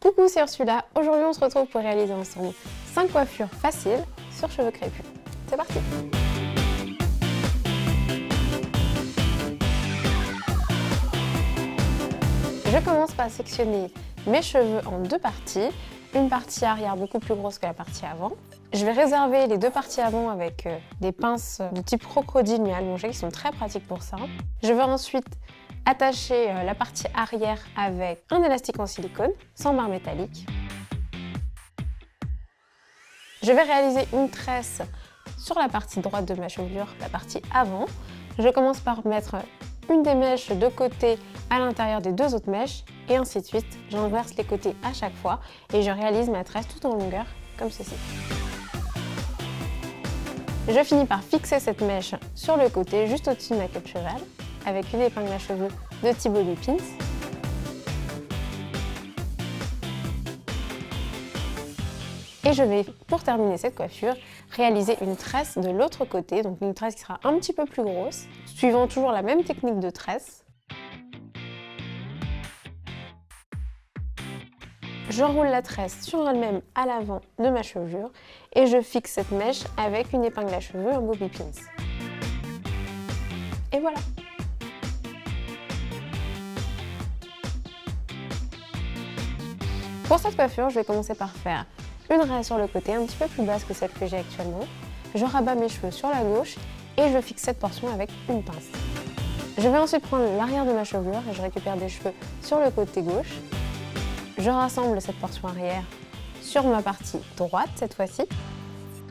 Coucou, c'est Ursula. Aujourd'hui, on se retrouve pour réaliser ensemble 5 coiffures faciles sur cheveux crépus. C'est parti! Je commence par sectionner mes cheveux en deux parties. Une partie arrière beaucoup plus grosse que la partie avant. Je vais réserver les deux parties avant avec des pinces de type crocodile mais allongées qui sont très pratiques pour ça. Je vais ensuite attacher la partie arrière avec un élastique en silicone sans barre métallique. Je vais réaliser une tresse sur la partie droite de ma chevelure, la partie avant. Je commence par mettre une des mèches de côté à l'intérieur des deux autres mèches et ainsi de suite. J'inverse les côtés à chaque fois et je réalise ma tresse tout en longueur comme ceci. Je finis par fixer cette mèche sur le côté juste au-dessus de ma queue de cheval avec une épingle à cheveux de type bobby pins. Et je vais, pour terminer cette coiffure, réaliser une tresse de l'autre côté, donc une tresse qui sera un petit peu plus grosse, suivant toujours la même technique de tresse. J'enroule la tresse sur elle-même à l'avant de ma chevelure et je fixe cette mèche avec une épingle à cheveux en bobby pins. Et voilà! Pour cette coiffure, je vais commencer par faire une raie sur le côté, un petit peu plus basse que celle que j'ai actuellement. Je rabats mes cheveux sur la gauche et je fixe cette portion avec une pince. Je vais ensuite prendre l'arrière de ma chevelure et je récupère des cheveux sur le côté gauche. Je rassemble cette portion arrière sur ma partie droite cette fois-ci.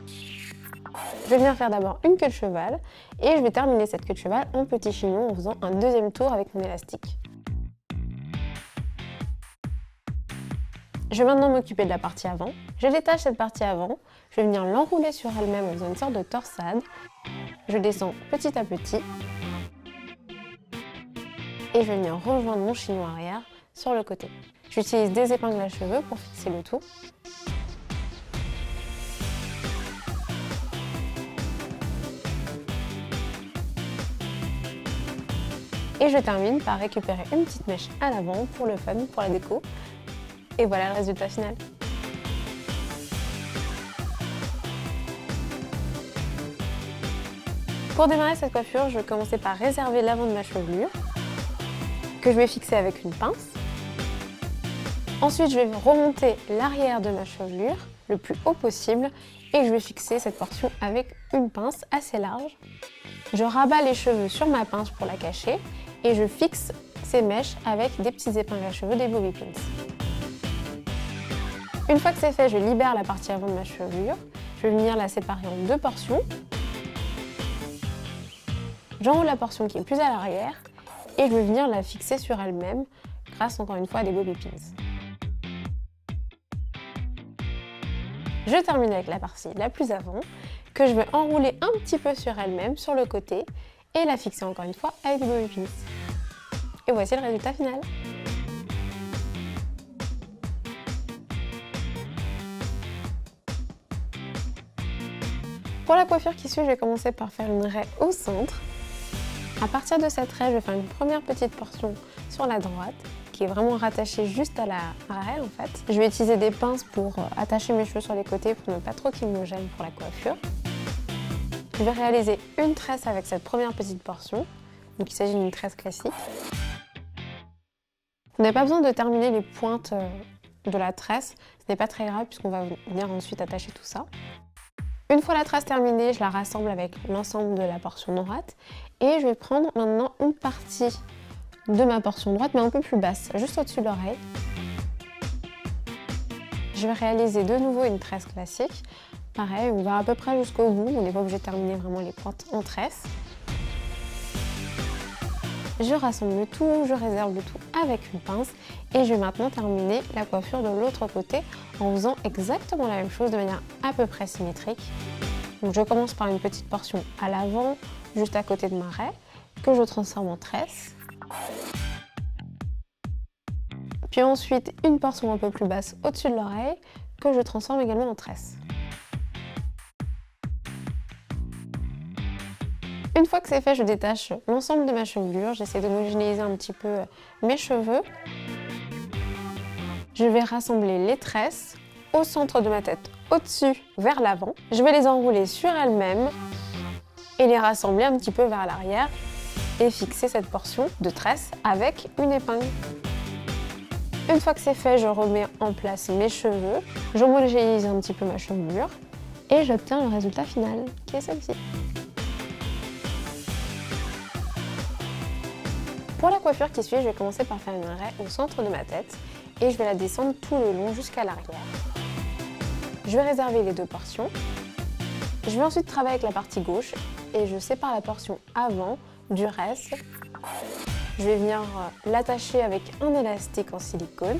Je vais venir faire d'abord une queue de cheval et je vais terminer cette queue de cheval en petit chignon en faisant un deuxième tour avec mon élastique. Je vais maintenant m'occuper de la partie avant. Je détache cette partie avant, je vais venir l'enrouler sur elle-même en faisant une sorte de torsade. Je descends petit à petit et je vais venir rejoindre mon chignon arrière sur le côté. J'utilise des épingles à cheveux pour fixer le tout. Et je termine par récupérer une petite mèche à l'avant pour le fun, pour la déco. Et voilà le résultat final. Pour démarrer cette coiffure, je vais commencer par réserver l'avant de ma chevelure, que je vais fixer avec une pince. Ensuite, je vais remonter l'arrière de ma chevelure le plus haut possible et je vais fixer cette portion avec une pince assez large. Je rabats les cheveux sur ma pince pour la cacher et je fixe ces mèches avec des petites épingles à cheveux, des bobby pins. Une fois que c'est fait, je libère la partie avant de ma chevelure. Je vais venir la séparer en deux portions. J'enroule la portion qui est plus à l'arrière et je vais venir la fixer sur elle-même grâce encore une fois à des bobby pins. Je termine avec la partie la plus avant que je vais enrouler un petit peu sur elle-même, sur le côté et la fixer encore une fois avec des bobby pins. Et voici le résultat final. Pour la coiffure qui suit, je vais commencer par faire une raie au centre. À partir de cette raie, je vais faire une première petite portion sur la droite qui est vraiment rattachée juste à la raie en fait. Je vais utiliser des pinces pour attacher mes cheveux sur les côtés pour ne pas trop qu'ils me gênent pour la coiffure. Je vais réaliser une tresse avec cette première petite portion. Donc il s'agit d'une tresse classique. Vous n'avez pas besoin de terminer les pointes de la tresse. Ce n'est pas très grave puisqu'on va venir ensuite attacher tout ça. Une fois la tresse terminée, je la rassemble avec l'ensemble de la portion droite et je vais prendre maintenant une partie de ma portion droite mais un peu plus basse, juste au-dessus de l'oreille. Je vais réaliser de nouveau une tresse classique. Pareil, on va à peu près jusqu'au bout, on n'est pas obligé de terminer vraiment les pointes en tresse. Je rassemble le tout, je réserve le tout avec une pince et je vais maintenant terminer la coiffure de l'autre côté en faisant exactement la même chose de manière à peu près symétrique. Donc je commence par une petite portion à l'avant, juste à côté de ma raie, que je transforme en tresse. Puis ensuite une portion un peu plus basse au-dessus de l'oreille, que je transforme également en tresse. Une fois que c'est fait, je détache l'ensemble de ma chevelure, j'essaie d'homogénéiser un petit peu mes cheveux. Je vais rassembler les tresses au centre de ma tête, au-dessus vers l'avant. Je vais les enrouler sur elles-mêmes et les rassembler un petit peu vers l'arrière et fixer cette portion de tresse avec une épingle. Une fois que c'est fait, je remets en place mes cheveux, j'homogénéise un petit peu ma chevelure et j'obtiens le résultat final, qui est celle-ci. Pour la coiffure qui suit, je vais commencer par faire une raie au centre de ma tête et je vais la descendre tout le long jusqu'à l'arrière. Je vais réserver les deux portions. Je vais ensuite travailler avec la partie gauche et je sépare la portion avant du reste. Je vais venir l'attacher avec un élastique en silicone.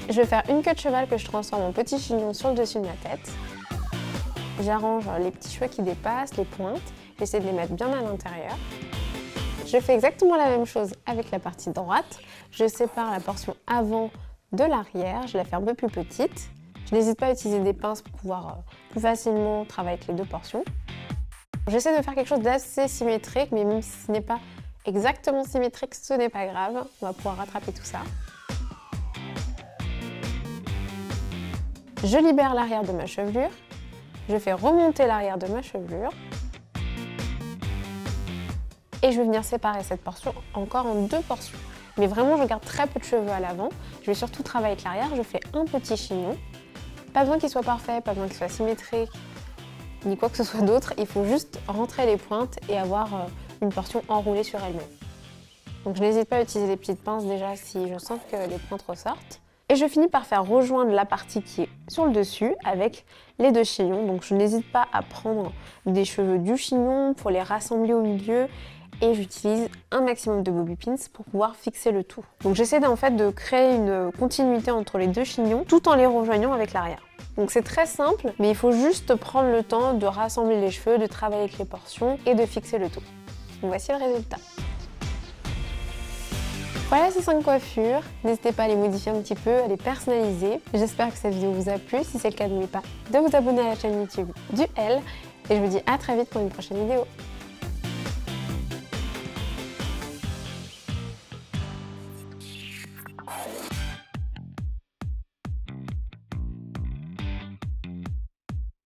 Je vais faire une queue de cheval que je transforme en petit chignon sur le dessus de ma tête. J'arrange les petits cheveux qui dépassent, les pointes. J'essaie de les mettre bien à l'intérieur. Je fais exactement la même chose avec la partie droite. Je sépare la portion avant de l'arrière, je la fais un peu plus petite. Je n'hésite pas à utiliser des pinces pour pouvoir plus facilement travailler avec les deux portions. J'essaie de faire quelque chose d'assez symétrique, mais même si ce n'est pas exactement symétrique, ce n'est pas grave. On va pouvoir rattraper tout ça. Je libère l'arrière de ma chevelure. Je fais remonter l'arrière de ma chevelure. Et je vais venir séparer cette portion encore en deux portions. Mais vraiment, je garde très peu de cheveux à l'avant. Je vais surtout travailler avec l'arrière. Je fais un petit chignon. Pas besoin qu'il soit parfait, pas besoin qu'il soit symétrique, ni quoi que ce soit d'autre. Il faut juste rentrer les pointes et avoir une portion enroulée sur elle-même. Donc je n'hésite pas à utiliser des petites pinces déjà si je sens que les pointes ressortent. Et je finis par faire rejoindre la partie qui est sur le dessus avec les deux chignons. Donc je n'hésite pas à prendre des cheveux du chignon pour les rassembler au milieu. Et j'utilise un maximum de bobby pins pour pouvoir fixer le tout. Donc j'essaie en fait de créer une continuité entre les deux chignons tout en les rejoignant avec l'arrière. Donc c'est très simple, mais il faut juste prendre le temps de rassembler les cheveux, de travailler avec les portions et de fixer le tout. Donc voici le résultat. Voilà ces 5 coiffures, n'hésitez pas à les modifier un petit peu, à les personnaliser. J'espère que cette vidéo vous a plu, si c'est le cas n'oubliez pas de vous abonner à la chaîne YouTube du L et je vous dis à très vite pour une prochaine vidéo.